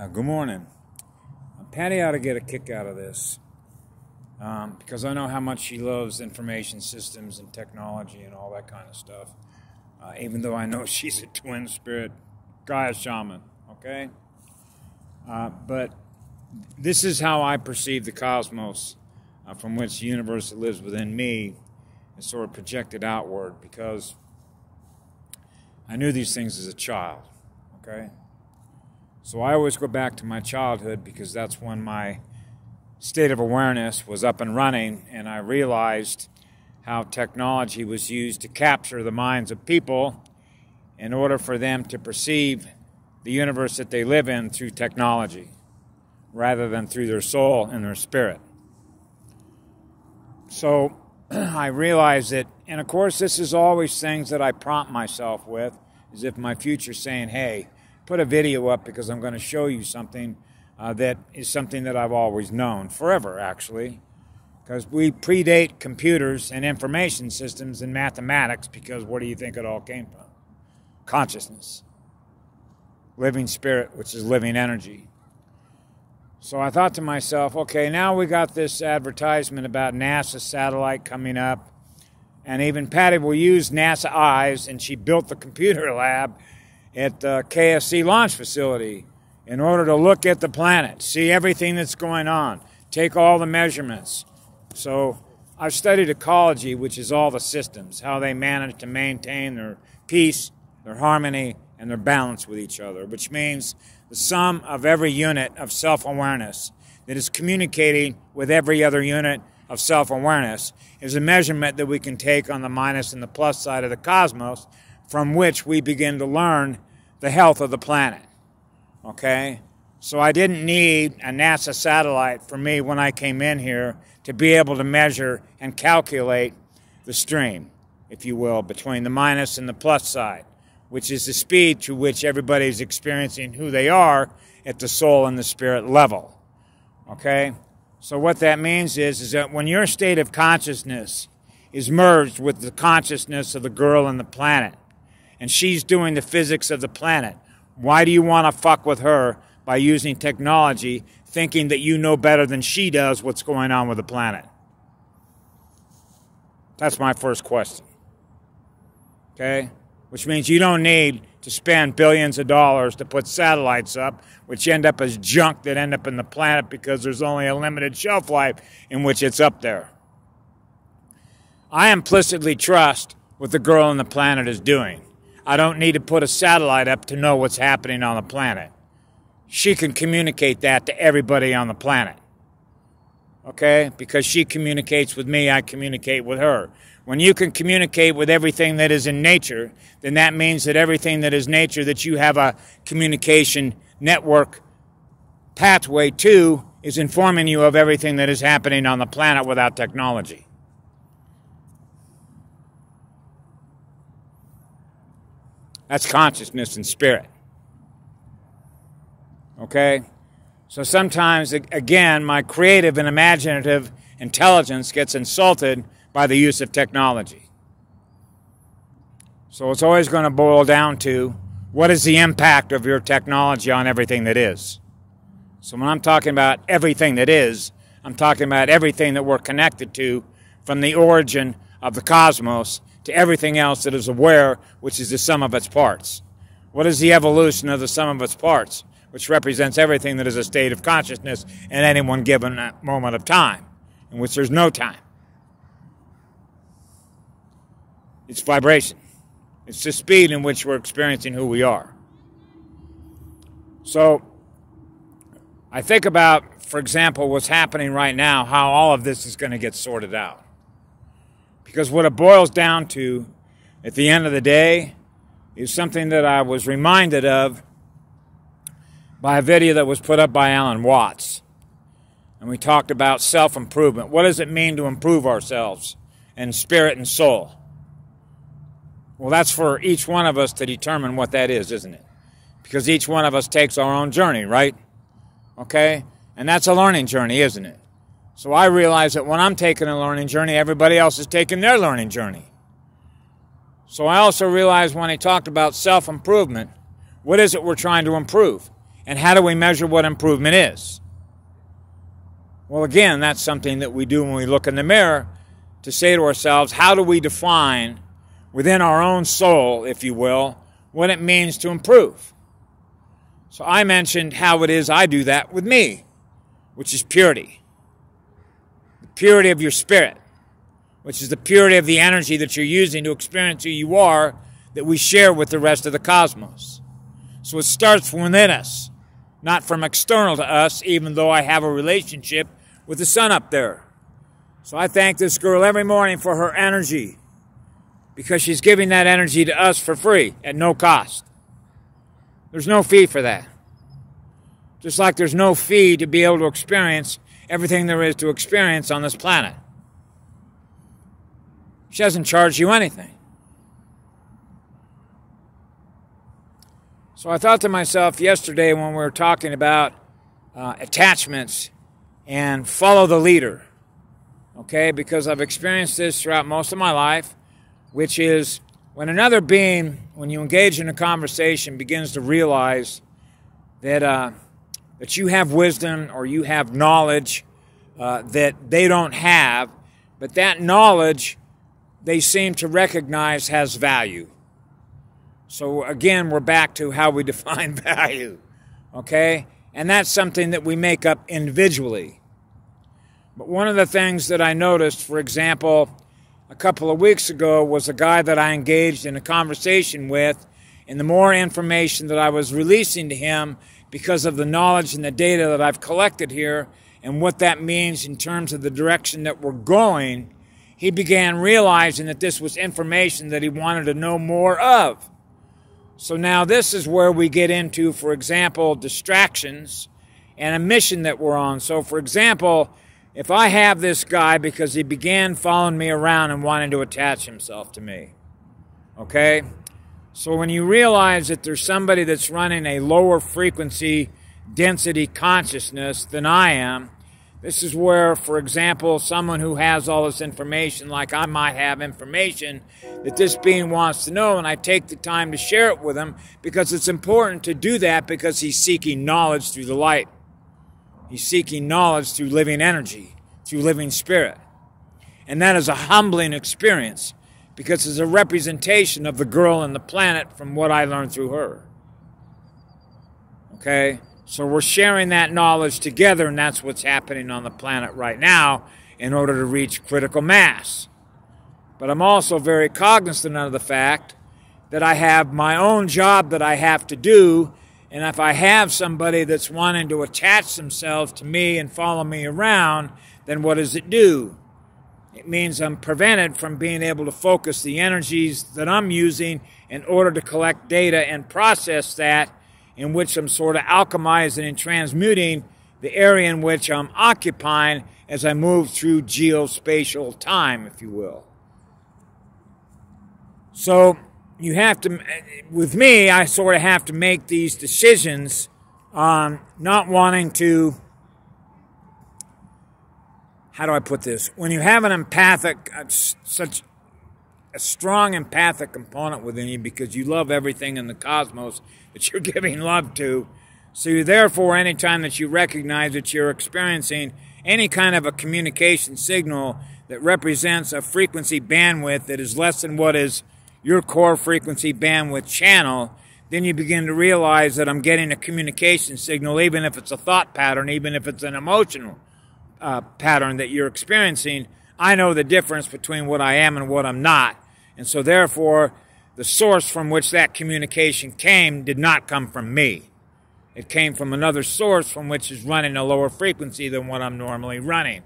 Good morning. Patty ought to get a kick out of this because I know how much she loves information systems and technology and all that kind of stuff, even though I know she's a twin spirit Gaia shaman, okay? But this is how I perceive the cosmos from which the universe that lives within me is sort of projected outward, because I knew these things as a child, okay? So I always go back to my childhood because that's when my state of awareness was up and running, and I realized how technology was used to capture the minds of people in order for them to perceive the universe that they live in through technology rather than through their soul and their spirit. So I realized that, and of course this is always things that I prompt myself with, as if my future's saying, hey, put a video up because I'm going to show you something that is something that I've always known, forever actually, because we predate computers and information systems and mathematics, because where do you think it all came from? Consciousness. Living spirit, which is living energy. So I thought to myself, okay, now we got this advertisement about NASA satellite coming up, and even Patty will use NASA eyes, and she built the computer lab at the KFC launch facility in order to look at the planet, see everything that's going on, take all the measurements. So I've studied ecology, which is all the systems, how they manage to maintain their peace, their harmony, and their balance with each other, which means the sum of every unit of self-awareness that is communicating with every other unit of self-awareness is a measurement that we can take on the minus and the plus side of the cosmos, from which we begin to learn the health of the planet, okay? So I didn't need a NASA satellite for me when I came in here to be able to measure and calculate the stream, if you will, between the minus and the plus side, which is the speed to which everybody's experiencing who they are at the soul and the spirit level, okay? So what that means is that when your state of consciousness is merged with the consciousness of the girl and the planet, and she's doing the physics of the planet, why do you want to fuck with her by using technology, thinking that you know better than she does what's going on with the planet? That's my first question. Okay? Which means you don't need to spend billions of dollars to put satellites up, which end up as junk that end up in the planet because there's only a limited shelf life in which it's up there. I implicitly trust what the girl on the planet is doing. I don't need to put a satellite up to know what's happening on the planet. She can communicate that to everybody on the planet. Okay? Because she communicates with me, I communicate with her. When you can communicate with everything that is in nature, then that means that everything that is nature that you have a communication network pathway to is informing you of everything that is happening on the planet without technology. That's consciousness and spirit. Okay? So sometimes, again, my creative and imaginative intelligence gets insulted by the use of technology. So it's always going to boil down to, what is the impact of your technology on everything that is? So when I'm talking about everything that is, I'm talking about everything that we're connected to, from the origin of the cosmos to everything else that is aware, which is the sum of its parts. What is the evolution of the sum of its parts, which represents everything that is a state of consciousness in any one given moment of time, in which there's no time? It's vibration. It's the speed in which we're experiencing who we are. So I think about, for example, what's happening right now, how all of this is going to get sorted out. Because what it boils down to, at the end of the day, is something that I was reminded of by a video that was put up by Alan Watts. And we talked about self-improvement. What does it mean to improve ourselves in spirit and soul? Well, that's for each one of us to determine what that is, isn't it? Because each one of us takes our own journey, right? Okay? And that's a learning journey, isn't it? So I realize that when I'm taking a learning journey, everybody else is taking their learning journey. So I also realized when he talked about self-improvement, what is it we're trying to improve? And how do we measure what improvement is? Well, again, that's something that we do when we look in the mirror to say to ourselves, how do we define within our own soul, if you will, what it means to improve? So I mentioned how it is I do that with me, which is purity. The purity of your spirit, which is the purity of the energy that you're using to experience who you are, that we share with the rest of the cosmos. So it starts from within us, not from external to us, even though I have a relationship with the sun up there. So I thank this girl every morning for her energy, because she's giving that energy to us for free at no cost. There's no fee for that. Just like there's no fee to be able to experience everything there is to experience on this planet. She doesn't charge you anything. So I thought to myself yesterday when we were talking about attachments and follow the leader, okay, because I've experienced this throughout most of my life, which is when another being, when you engage in a conversation, begins to realize that that you have wisdom or you have knowledge that they don't have, but that knowledge they seem to recognize has value. So again, we're back to how we define value, okay? And that's something that we make up individually. But one of the things that I noticed, for example, a couple of weeks ago was a guy that I engaged in a conversation with, and the more information that I was releasing to him because of the knowledge and the data that I've collected here and what that means in terms of the direction that we're going, he began realizing that this was information that he wanted to know more of. So now this is where we get into, for example, distractions and a mission that we're on. So, for example, if I have this guy because he began following me around and wanting to attach himself to me, okay? So when you realize that there's somebody that's running a lower frequency density consciousness than I am, this is where, for example, someone who has all this information, like I might have information that this being wants to know, and I take the time to share it with him because it's important to do that because he's seeking knowledge through the light. He's seeking knowledge through living energy, through living spirit. And that is a humbling experience because it's a representation of the girl and the planet from what I learned through her. Okay? So we're sharing that knowledge together, and that's what's happening on the planet right now in order to reach critical mass. But I'm also very cognizant of the fact that I have my own job that I have to do, and if I have somebody that's wanting to attach themselves to me and follow me around, then what does it do? It means I'm prevented from being able to focus the energies that I'm using in order to collect data and process that, in which I'm sort of alchemizing and transmuting the area in which I'm occupying as I move through geospatial time, if you will. So you have to, with me, I sort of have to make these decisions on not wanting to, how do I put this? When you have an empathic, such a strong empathic component within you because you love everything in the cosmos that you're giving love to, so therefore anytime that you recognize that you're experiencing any kind of a communication signal that represents a frequency bandwidth that is less than what is your core frequency bandwidth channel, then you begin to realize that I'm getting a communication signal, even if it's a thought pattern, even if it's an emotional pattern that you're experiencing. I know the difference between what I am and what I'm not. And so therefore, the source from which that communication came did not come from me. It came from another source from which is running a lower frequency than what I'm normally running.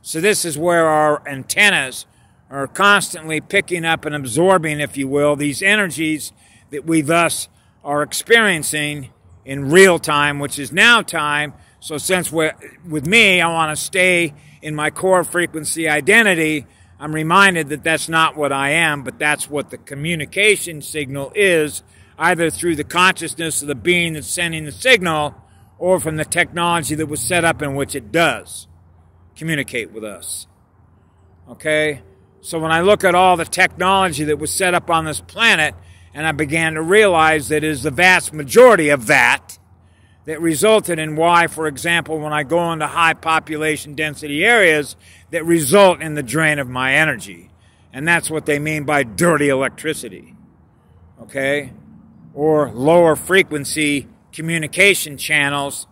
So this is where our antennas are constantly picking up and absorbing, if you will, these energies that we thus are experiencing in real time, which is now time. So since with me, I want to stay in my core frequency identity, I'm reminded that that's not what I am, but that's what the communication signal is, either through the consciousness of the being that's sending the signal or from the technology that was set up in which it does communicate with us. Okay? So when I look at all the technology that was set up on this planet, and I began to realize that it is the vast majority of that that resulted in why, for example, when I go into high population density areas, that result in the drain of my energy. And that's what they mean by dirty electricity. Okay? Or lower frequency communication channels,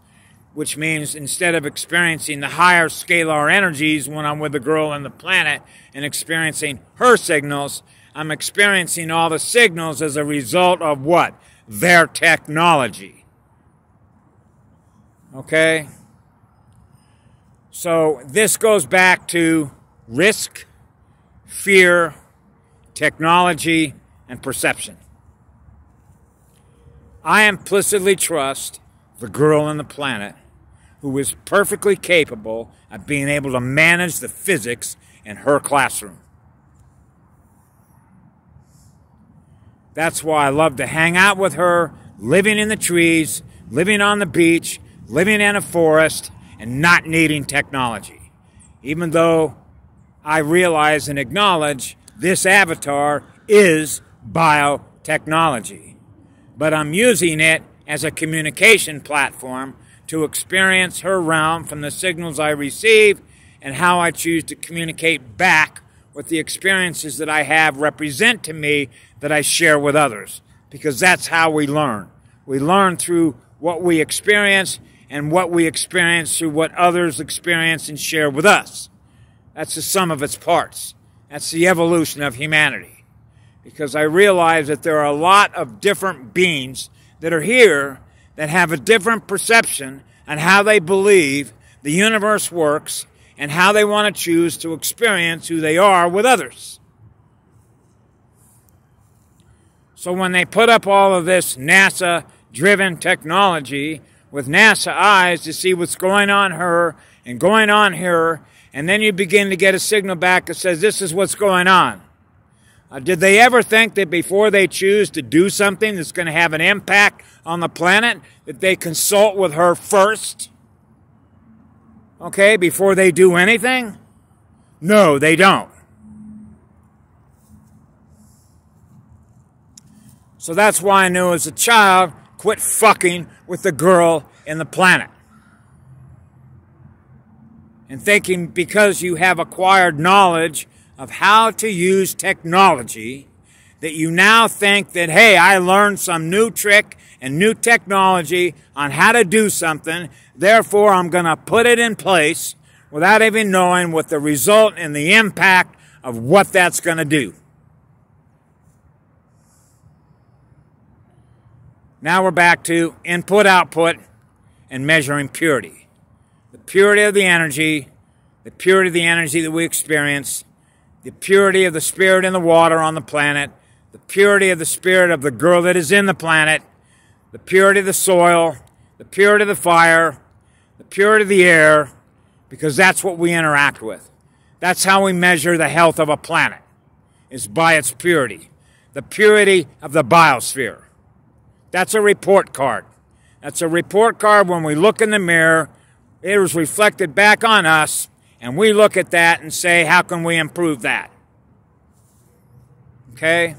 which means instead of experiencing the higher scalar energies when I'm with the girl on the planet and experiencing her signals, I'm experiencing all the signals as a result of what? Their technology. Okay? So this goes back to risk, fear, technology, and perception. I implicitly trust the girl on the planet who is perfectly capable of being able to manage the physics in her classroom. That's why I love to hang out with her, living in the trees, living on the beach, living in a forest, and not needing technology. Even though I realize and acknowledge this avatar is biotechnology. But I'm using it as a communication platform to experience her realm from the signals I receive and how I choose to communicate back what the experiences that I have represent to me that I share with others. Because that's how we learn. We learn through what we experience and what we experience through what others experience and share with us. That's the sum of its parts. That's the evolution of humanity. Because I realize that there are a lot of different beings that are here that have a different perception on how they believe the universe works and how they want to choose to experience who they are with others. So when they put up all of this NASA-driven technology with NASA eyes to see what's going on her and going on here, and then you begin to get a signal back that says this is what's going on. Did they ever think that before they choose to do something that's going to have an impact on the planet, that they consult with her first? Okay, before they do anything? No, they don't. So that's why I knew as a child, quit fucking with the girl in the planet. And thinking because you have acquired knowledge of how to use technology, that you now think that, hey, I learned some new trick and new technology on how to do something, therefore I'm going to put it in place without even knowing what the result and the impact of what that's going to do. Now we're back to input-output and measuring purity. The purity of the energy that we experience, the purity of the spirit in the water on the planet, the purity of the spirit of the girl that is in the planet, the purity of the soil, the purity of the fire, the purity of the air, because that's what we interact with. That's how we measure the health of a planet, is by its purity. The purity of the biosphere. That's a report card. That's a report card when we look in the mirror, it is reflected back on us, and we look at that and say, how can we improve that? Okay?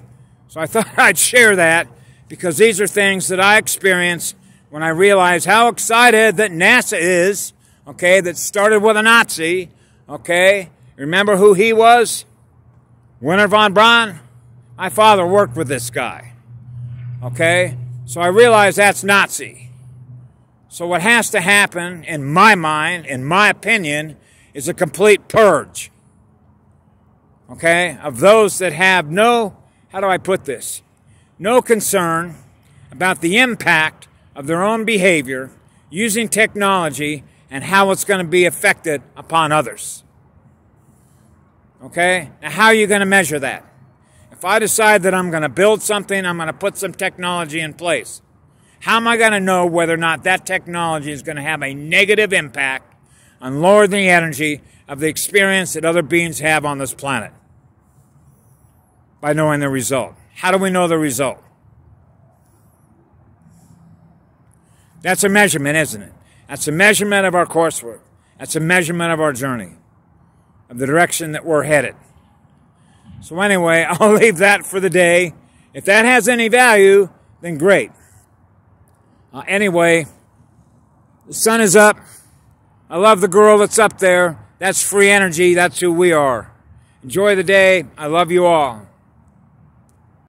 So I thought I'd share that because these are things that I experience when I realize how excited that NASA is, okay, that started with a Nazi, okay? Remember who he was? Wernher von Braun? My father worked with this guy, okay? So I realize that's Nazi. So what has to happen, in my mind, in my opinion, is a complete purge, okay, of those that have no, how do I put this, no concern about the impact of their own behavior using technology and how it's going to be affected upon others. Okay? Now, how are you going to measure that? If I decide that I'm going to build something, I'm going to put some technology in place, how am I going to know whether or not that technology is going to have a negative impact on lowering the energy of the experience that other beings have on this planet? By knowing the result. How do we know the result? That's a measurement, isn't it? That's a measurement of our coursework. That's a measurement of our journey, of the direction that we're headed. So anyway, I'll leave that for the day. If that has any value, then great. Anyway, The sun is up. I love the girl that's up there. That's free energy. That's who we are. Enjoy the day. I love you all.